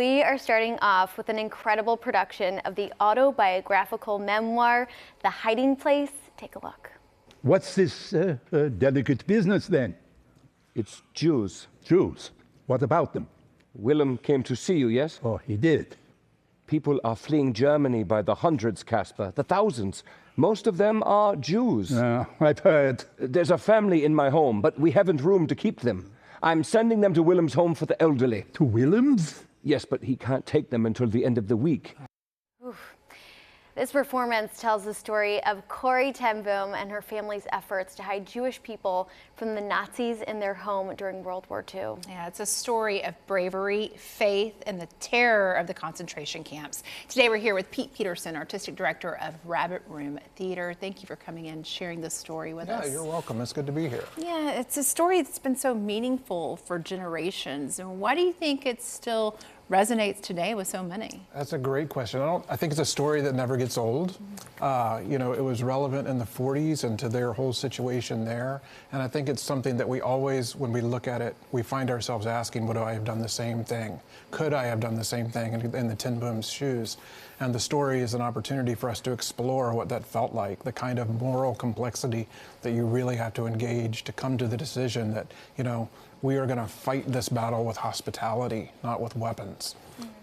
we are starting off with an incredible production of the autobiographical memoir, The Hiding Place. Take a look. What's this delicate business then? It's Jews. Jews. What about them? Willem came to see you, yes? Oh, he did. People are fleeing Germany by the hundreds, Casper, the thousands. Most of them are Jews. I've heard. There's a family in my home, but we haven't room to keep them. I'm sending them to Willem's home for the elderly. To Willem's? Yes, but he can't take them until the end of the week. Oof. This performance tells the story of Corrie ten Boom and her family's efforts to hide Jewish people from the Nazis in their home during World War II. Yeah, it's a story of bravery, faith, and the terror of the concentration camps. Today we're here with Pete Peterson, Artistic Director of Rabbit Room Theater. Thank you for coming in and sharing this story with us. Yeah, you're welcome. It's good to be here. Yeah, it's a story that's been so meaningful for generations. And why do you think it still resonates today with so many? That's a great question. I think it's a story that never gets old. You know, it was relevant in the 40s and to their whole situation there. And I think it's something that we always, when we look at it, we find ourselves asking, would I have done the same thing? Could I have done the same thing in the ten Boom's shoes? And the story is an opportunity for us to explore what that felt like, the kind of moral complexity that you really have to engage to come to the decision that, you know, we are going to fight this battle with hospitality, not with weapons.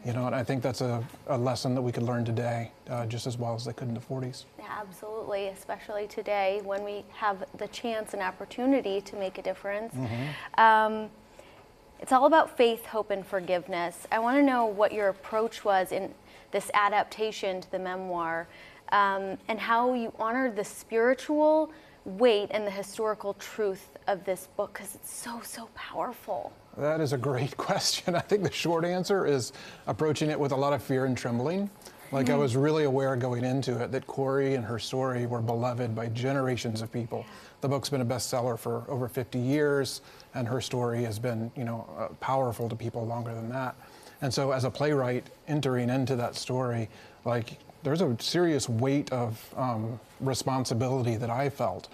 You know, and I think that's a lesson that we could learn today just as well as they could in the 40s. Yeah, absolutely, especially today when we have the chance and opportunity to make a difference. It's all about faith, hope, and forgiveness. I want to know what your approach was in this adaptation to the memoir and how you honored the spiritual weight and the historical truth of this book, because it's so powerful. That is a great question. I think the short answer is approaching it with a lot of fear and trembling. Like, I was really aware going into it that Corrie and her story were beloved by generations of people. The book's been a bestseller for over 50 years, and her story has been, you know, powerful to people longer than that. And so as a playwright entering into that story, like, there's a serious weight of responsibility that I felt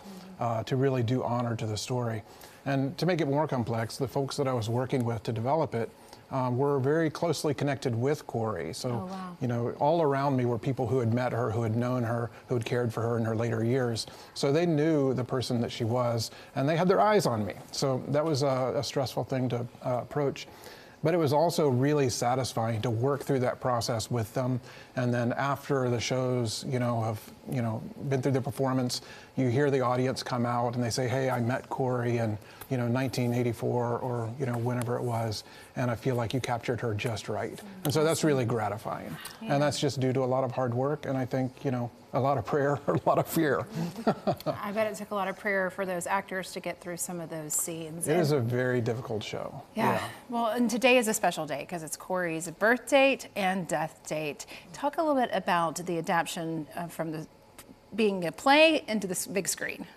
to really do honor to the story. And to make it more complex, the folks that I was working with to develop it were very closely connected with Corrie. So, you know, all around me were people who had met her, who had known her, who had cared for her in her later years. So they knew the person that she was, and they had their eyes on me. So that was a stressful thing to approach. But it was also really satisfying to work through that process with them. And then after the shows, you know, have, you know, been through the performance, you hear the audience come out and they say, hey, I met Corrie in, you know, 1984 or, you know, whenever it was, and I feel like you captured her just right. And so that's really gratifying. Yeah. And that's just due to a lot of hard work, and I think, you know, a lot of prayer, a lot of fear. I bet it took a lot of prayer for those actors to get through some of those scenes. It is a very difficult show. Yeah. Well, and today is a special day because it's Corrie's birth date and death date. Talk a little bit about the adaptation from the being a play into this big screen.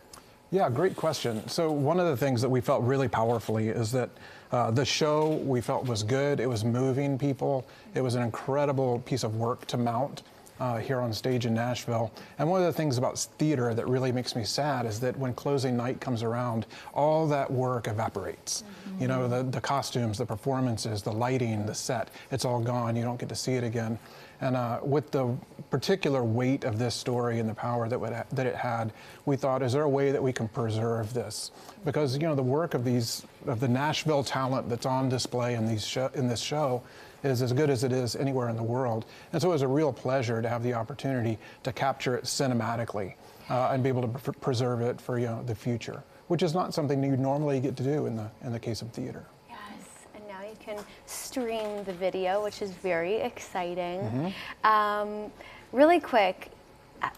Yeah, great question. So one of the things that we felt really powerfully is that the show we felt was good. It was moving people. It was an incredible piece of work to mount here on stage in Nashville. And one of the things about theater that really makes me sad is that when closing night comes around, all that work evaporates. You know, the costumes, the performances, the lighting, the set, it's all gone. You don't get to see it again. And with the particular weight of this story and the power that it had, we thought, is there a way that we can preserve this? Because, you know, the work of the Nashville talent that's on display in this show is as good as it is anywhere in the world. And so it was a real pleasure to have the opportunity to capture it cinematically and be able to preserve it for, you know, the future, which is not something you normally get to do in the case of theater. Can stream the video, which is very exciting. Really quick,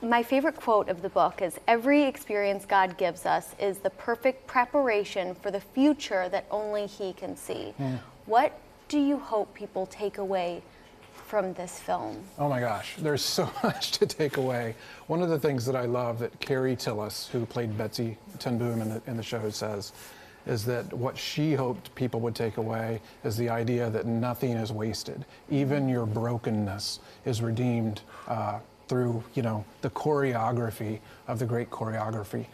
my favorite quote of the book is, every experience God gives us is the perfect preparation for the future that only He can see. What do you hope people take away from this film? Oh my gosh, there's so much to take away. One of the things that I love that Carrie Tillis, who played Betsy ten Boom in the show, says is that what she hoped people would take away is the idea that nothing is wasted. Even your brokenness is redeemed through, you know, the choreography of the great choreographer,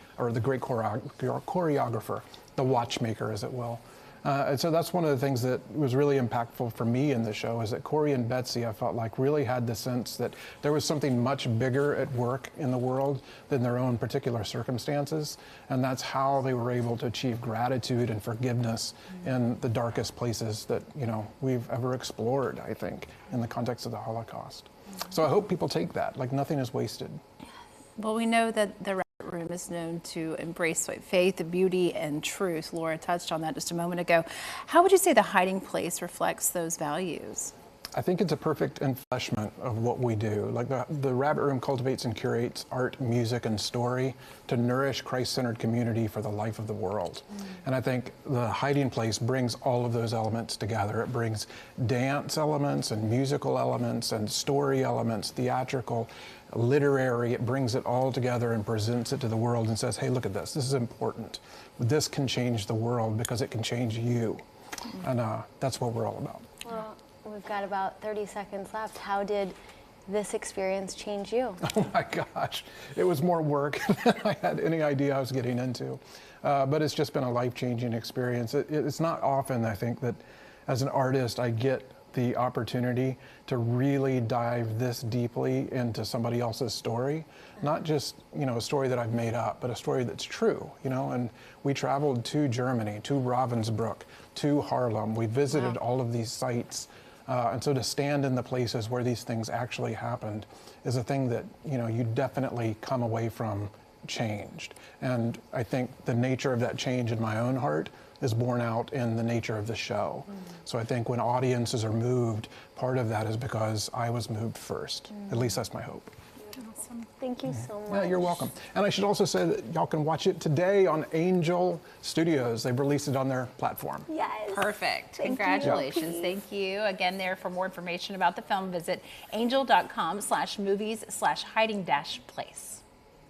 the watchmaker, as it will. And so that's one of the things that was really impactful for me in the show, is that Corey and Betsy, I felt like, really had the sense that there was something much bigger at work in the world than their own particular circumstances. And that's how they were able to achieve gratitude and forgiveness in the darkest places that, you know, we've ever explored, I think, in the context of the Holocaust. So I hope people take that, like nothing is wasted. Well, we know that the Rabbit Room is known to embrace faith, beauty, and truth. Laura touched on that just a moment ago. How would you say The Hiding Place reflects those values? I think it's a perfect enfleshment of what we do. Like the Rabbit Room cultivates and curates art, music, and story to nourish Christ-centered community for the life of the world. And I think The Hiding Place brings all of those elements together. It brings dance elements and musical elements and story elements, theatrical, literary. It brings it all together and presents it to the world and says, hey, look at this. This is important. This can change the world because it can change you. And that's what we're all about. Well, we've got about 30 seconds left. How did this experience change you? Oh my gosh, it was more work than I had any idea I was getting into. But it's just been a life-changing experience. It's not often, I think, that as an artist I get the opportunity to really dive this deeply into somebody else's story. Not just, you know, a story that I've made up, but a story that's true, you know. And we traveled to Germany, to Ravensbrück, to Harlem. We visited all of these sites. And so to stand in the places where these things actually happened is a thing that, you know, you definitely come away from changed. And I think the nature of that change in my own heart is borne out in the nature of the show. So I think when audiences are moved, part of that is because I was moved first. At least that's my hope. Awesome. Thank you so much. Yeah, you're welcome. And I should also say that y'all can watch it today on Angel Studios. They've released it on their platform. Yes. Perfect. Thank you. Congratulations. Thank you. Again, there for more information about the film, visit angel.com/movies/hiding-place.